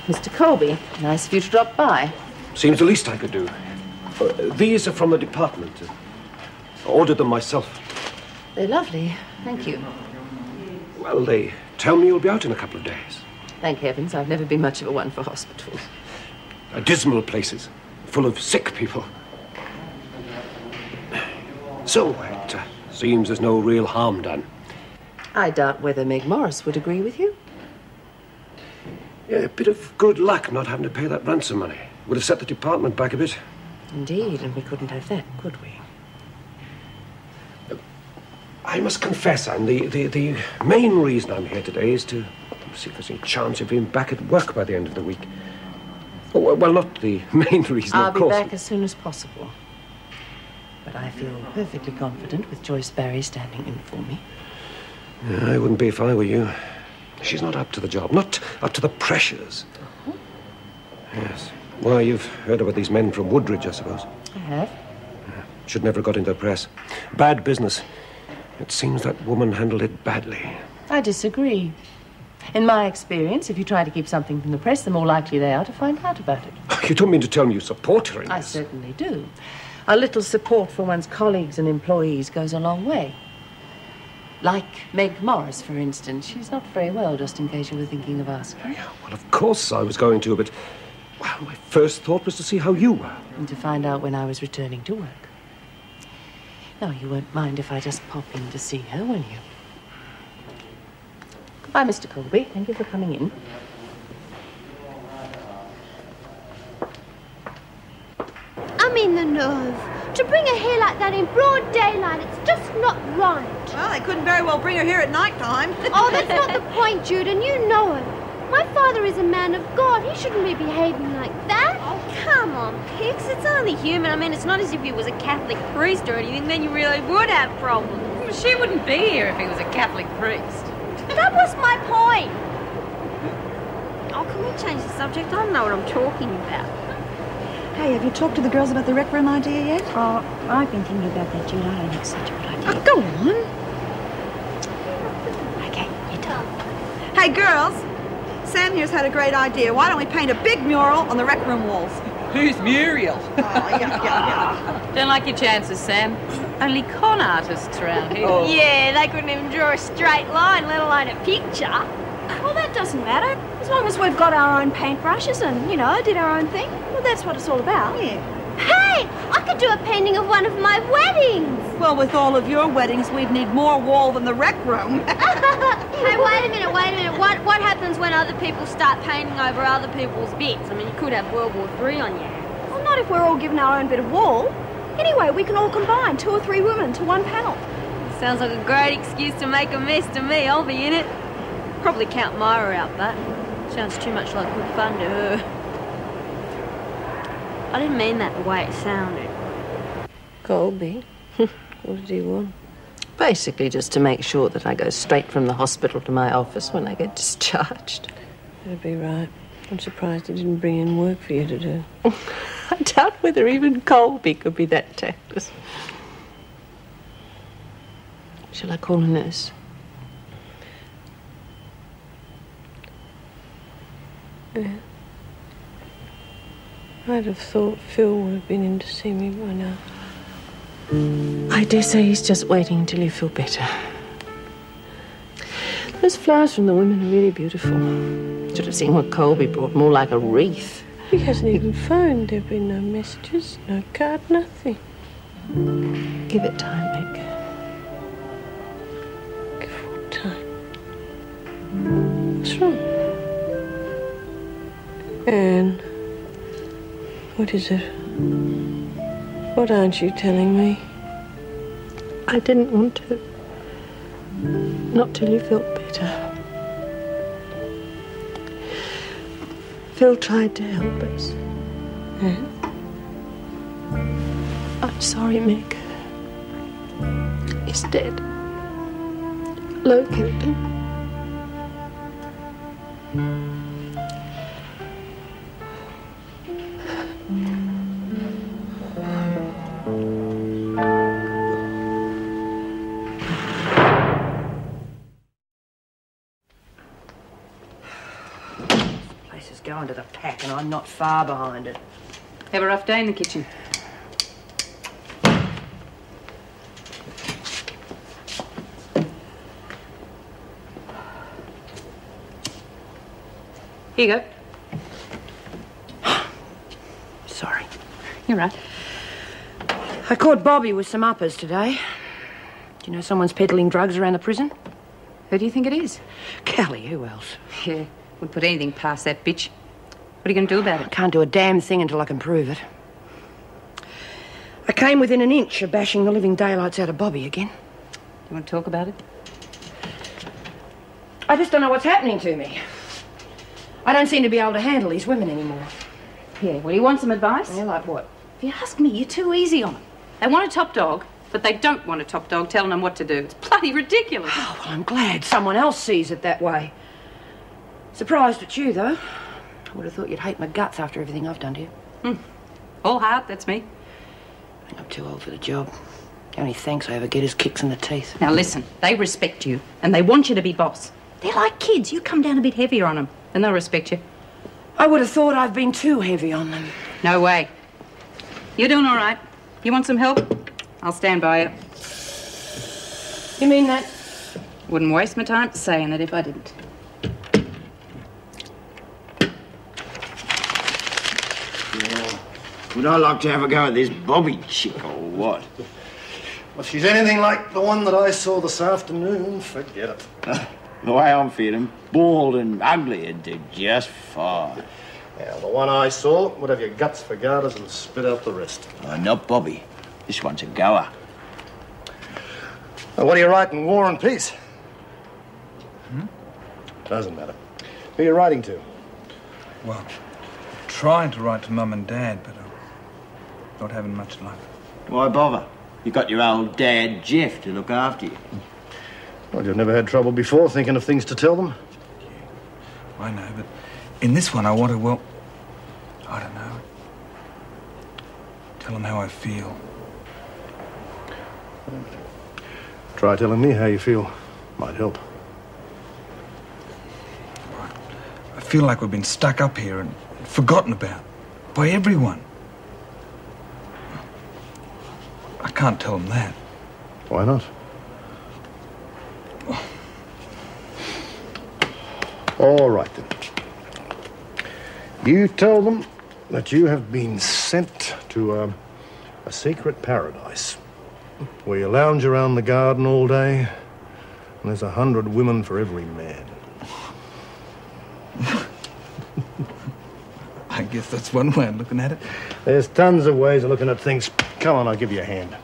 Mr. Colby, nice of you to drop by. Seems the least I could do. These are from the department. I ordered them myself. They're lovely. Thank you. Well, they tell me you'll be out in a couple of days. Thank heavens, I've never been much of a one for hospitals. Dismal places, full of sick people. So, it seems there's no real harm done. I doubt whether Meg Morris would agree with you. Yeah, a bit of good luck not having to pay that ransom money. Would have set the department back a bit. Indeed, and we couldn't have that, could we? I must confess, Anne, the main reason I'm here today is to see if there's any chance of being back at work by the end of the week. Oh, well, not the main reason, I'll of course. be back as soon as possible. But I feel perfectly confident with Joyce Barry standing in for me. Yeah, I wouldn't be if I were you. She's not up to the job, not up to the pressures. Uh-huh. Yes. Why, you've heard about these men from Woodridge, I suppose. I have. Should never have got into the press. Bad business. It seems that woman handled it badly. I disagree. In my experience, if you try to keep something from the press, the more likely they are to find out about it. You don't mean to tell me you support her in this? I certainly do. A little support for one's colleagues and employees goes a long way. Like Meg Morris, for instance. She's not very well, just in case you were thinking of asking. Yeah, well, of course I was going to, but... Well, my first thought was to see how you were. And to find out when I was returning to work. No, you won't mind if I just pop in to see her, will you? Goodbye, Mr. Colby. Thank you for coming in. I mean, the nerve. To bring her here like that in broad daylight, it's just not right. Well, they couldn't very well bring her here at night time. Oh, that's not the point, Jude, and you know it. My father is a man of God. He shouldn't be behaving like that. Oh, come on, Pix. It's only human. I mean, it's not as if he was a Catholic priest or anything. Then you really would have problems. She wouldn't be here if he was a Catholic priest. That was my point. Oh, can we change the subject? I don't know what I'm talking about. Hey, have you talked to the girls about the rec room idea yet? Oh, I've been thinking about that, Jude. I don't think it's such a good idea. Oh, go on. Okay, you tell. Hey, girls. Sam here's had a great idea. Why don't we paint a big mural on the rec room walls? Who's Muriel? Oh, yeah. Don't like your chances, Sam. Only con artists around here. Oh. Yeah, they couldn't even draw a straight line, let alone a picture. Well, that doesn't matter. As long as we've got our own paintbrushes and, did our own thing. Well, that's what it's all about. Yeah. Hey, I could do a painting of one of my weddings. Well, with all of your weddings, we'd need more wall than the rec room. Hey, wait a minute. What happens when other people start painting over other people's bits? I mean, you could have World War III on your hands. Well, not if we're all given our own bit of wall. Anyway, we can all combine 2 or 3 women to one panel. Sounds like a great excuse to make a mess to me. I'll be in it. Probably count Myra out, that. Sounds too much like good fun to her. I didn't mean that the way it sounded. Colby? What did he want? Basically just to make sure that I go straight from the hospital to my office when I get discharged. That'd be right. I'm surprised he didn't bring in work for you to do. I doubt whether even Colby could be that tactless. Shall I call a nurse? Yeah. I'd have thought Phil would have been in to see me by now. I dare say he's just waiting until you feel better. Those flowers from the women are really beautiful. Should have seen what Colby brought, more like a wreath. He hasn't even phoned. There've been no messages, no card, nothing. Give it time, Meg. Give what time? What's wrong? Anne, what is it? What aren't you telling me? I didn't want to. Not till you felt better. Phil tried to help us. Yeah? I'm sorry, Meg. He's dead. Locate him. going to the pack, and I'm not far behind it. Have a rough day in the kitchen. Here you go. Sorry. You're right. I caught Bobby with some uppers today. Do you know someone's peddling drugs around the prison? Who do you think it is? Kelly, who else? Yeah, would put anything past that bitch. What are you going to do about I it? can't do a damn thing until I can prove it. I came within an inch of bashing the living daylights out of Bobby again. You want to talk about it? I just don't know what's happening to me. I don't seem to be able to handle these women anymore. Yeah, well, you want some advice? Yeah, like what? If you ask me, you're too easy on them. They want a top dog, but they don't want a top dog telling them what to do. It's bloody ridiculous. Oh, well, I'm glad someone else sees it that way. Surprised at you, though. I would have thought you'd hate my guts after everything I've done to you. All heart, that's me. I think I'm too old for the job. The only thanks I ever get is kicks in the teeth. Now listen, they respect you, and they want you to be boss. They're like kids. You come down a bit heavier on them, and they'll respect you. I would have thought I've been too heavy on them. No way. You're doing all right. You want some help? I'll stand by you. You mean that? Wouldn't waste my time saying it if I didn't. Yeah. Would I like to have a go at this Bobby chick or what? Well, if she's anything like the one that I saw this afternoon, forget it. The way I'm feeling, bald and ugly, it'd do just fine. Yeah, the one I saw would have your guts for garters and spit out the rest. Not Bobby. This one's a goer. Well, what are you writing, War and Peace? Doesn't matter. Who are you writing to? Well, trying to write to Mum and Dad, but not having much luck. Why bother? You got your old dad, Jeff, to look after you. Well, you've never had trouble before thinking of things to tell them? I know, but in this one I want to, well, I don't know. Tell them how I feel. Try telling me how you feel. Might help. I feel like we've been stuck up here and forgotten about by everyone. I can't tell them that. Why not? All right, then. You tell them that you have been sent to a secret paradise where you lounge around the garden all day and there's 100 women for every man. I guess that's one way of looking at it. There's tons of ways of looking at things. Come on, I'll give you a hand.